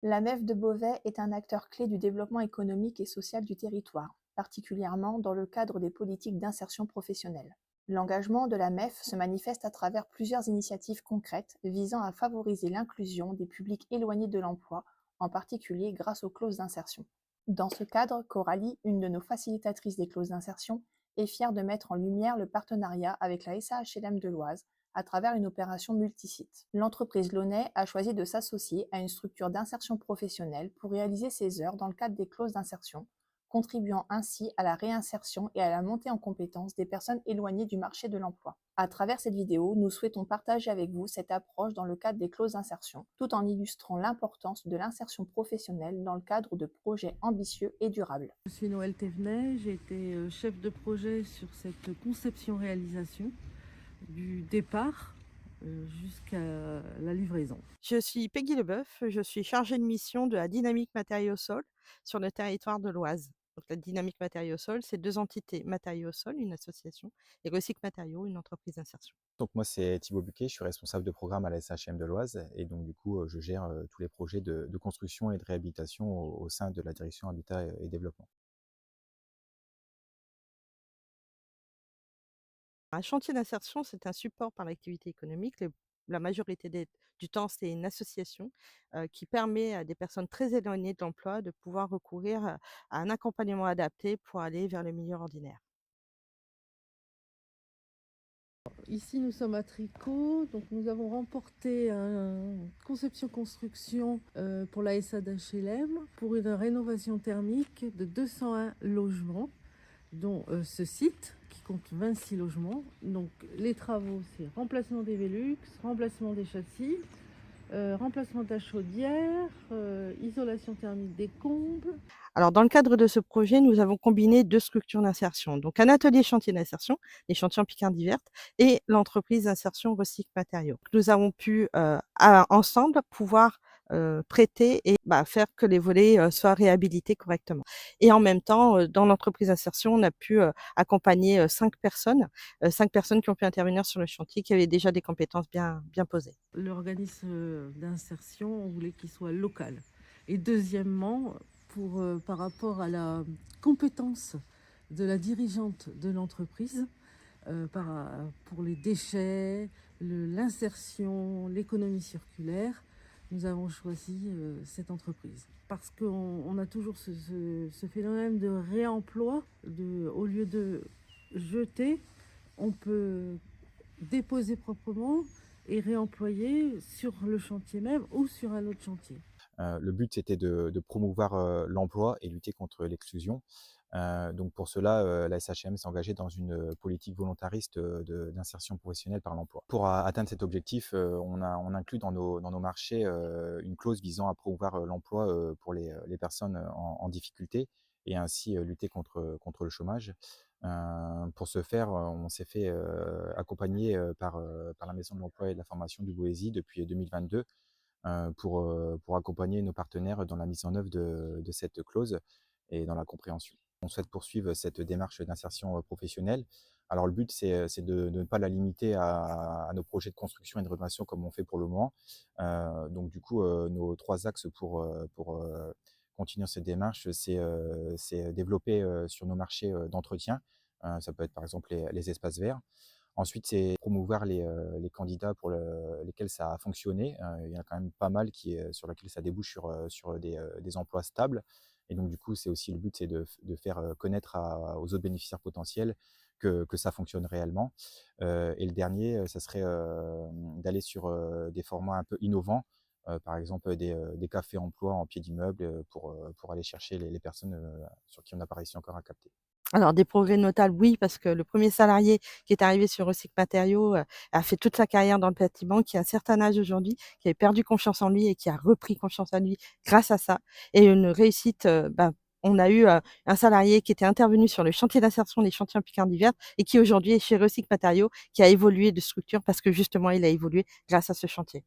La MEF de Beauvais est un acteur clé du développement économique et social du territoire, particulièrement dans le cadre des politiques d'insertion professionnelle. L'engagement de la MEF se manifeste à travers plusieurs initiatives concrètes visant à favoriser l'inclusion des publics éloignés de l'emploi, en particulier grâce aux clauses d'insertion. Dans ce cadre, Coralie, une de nos facilitatrices des clauses d'insertion, est fière de mettre en lumière le partenariat avec la SAHLM de l'Oise à travers une opération multisite. L'entreprise Launay a choisi de s'associer à une structure d'insertion professionnelle pour réaliser ses heures dans le cadre des clauses d'insertion, contribuant ainsi à la réinsertion et à la montée en compétences des personnes éloignées du marché de l'emploi. À travers cette vidéo, nous souhaitons partager avec vous cette approche dans le cadre des clauses d'insertion, tout en illustrant l'importance de l'insertion professionnelle dans le cadre de projets ambitieux et durables. Je suis Noël Thévenet, j'ai été chef de projet sur cette conception-réalisation du départ jusqu'à la livraison. Je suis Peggy Leboeuf, je suis chargée de mission de la Dynamique Matériaux Sol sur le territoire de l'Oise. Donc la Dynamique Matériaux Sol, c'est 2 entités, Matériaux Sol, une association, et Recycle Matériaux, une entreprise d'insertion. Donc moi, c'est Thibaut Buquet, je suis responsable de programme à la SHM de l'Oise et donc du coup, je gère tous les projets de construction et de réhabilitation au sein de la direction Habitat et Développement. Un chantier d'insertion, c'est un support par l'activité économique. La majorité du temps, c'est une association qui permet à des personnes très éloignées de l'emploi de pouvoir recourir à un accompagnement adapté pour aller vers le milieu ordinaire. Ici, nous sommes à Tricot, donc nous avons remporté un conception-construction pour la SADHLM pour une rénovation thermique de 201 logements, dont ce site qui compte 26 logements. Donc les travaux, c'est remplacement des Velux, remplacement des châssis, remplacement de la chaudière, isolation thermique des combles. Alors, dans le cadre de ce projet, nous avons combiné 2 structures d'insertion. Donc, un atelier chantier d'insertion, les chantiers en Picardie verte, et l'entreprise d'insertion Recycle Matériaux. Nous avons pu, ensemble, pouvoir prêter et faire que les volets soient réhabilités correctement. Et en même temps, dans l'entreprise d'insertion, on a pu accompagner 5 personnes qui ont pu intervenir sur le chantier, qui avaient déjà des compétences bien posées. L'organisme d'insertion, on voulait qu'il soit local. Et deuxièmement, par rapport à la compétence de la dirigeante de l'entreprise, pour les déchets, l'insertion, l'économie circulaire, nous avons choisi cette entreprise. Parce qu'on a toujours ce phénomène de réemploi, au lieu de jeter, on peut déposer proprement et réemployer sur le chantier même ou sur un autre chantier. Le but, c'était de promouvoir l'emploi et lutter contre l'exclusion. Donc pour cela, la SHM s'est engagée dans une politique volontariste d'insertion professionnelle par l'emploi. Pour atteindre cet objectif, on inclut dans nos marchés une clause visant à promouvoir l'emploi pour les personnes en difficulté et ainsi lutter contre le chômage. Pour ce faire, on s'est fait accompagner par la Maison de l'emploi et de la formation du Boésie depuis 2022 pour accompagner nos partenaires dans la mise en œuvre de cette clause et dans la compréhension. On souhaite poursuivre cette démarche d'insertion professionnelle. Alors le but, c'est de ne pas la limiter à nos projets de construction et de rénovation comme on fait pour le moment. Donc du coup, nos 3 axes pour continuer cette démarche, c'est développer sur nos marchés d'entretien. Ça peut être par exemple les espaces verts. Ensuite, c'est promouvoir les candidats pour lesquels ça a fonctionné. Il y en a quand même pas mal sur lesquels ça débouche sur des emplois stables. Et donc, du coup, c'est aussi le but, c'est de faire connaître aux autres bénéficiaires potentiels que ça fonctionne réellement. Et le dernier, ça serait d'aller sur des formats un peu innovants, par exemple des cafés emploi en pied d'immeuble pour aller chercher les personnes sur qui on n'a pas réussi encore à capter. Alors des progrès notables, oui, parce que le premier salarié qui est arrivé sur Recycle Matériaux, a fait toute sa carrière dans le bâtiment, qui a un certain âge aujourd'hui, qui avait perdu confiance en lui et qui a repris confiance en lui grâce à ça et une réussite, on a eu, un salarié qui était intervenu sur le chantier d'insertion des chantiers en Picardie verte et qui aujourd'hui est chez Recycle Matériaux, qui a évolué de structure parce que justement il a évolué grâce à ce chantier.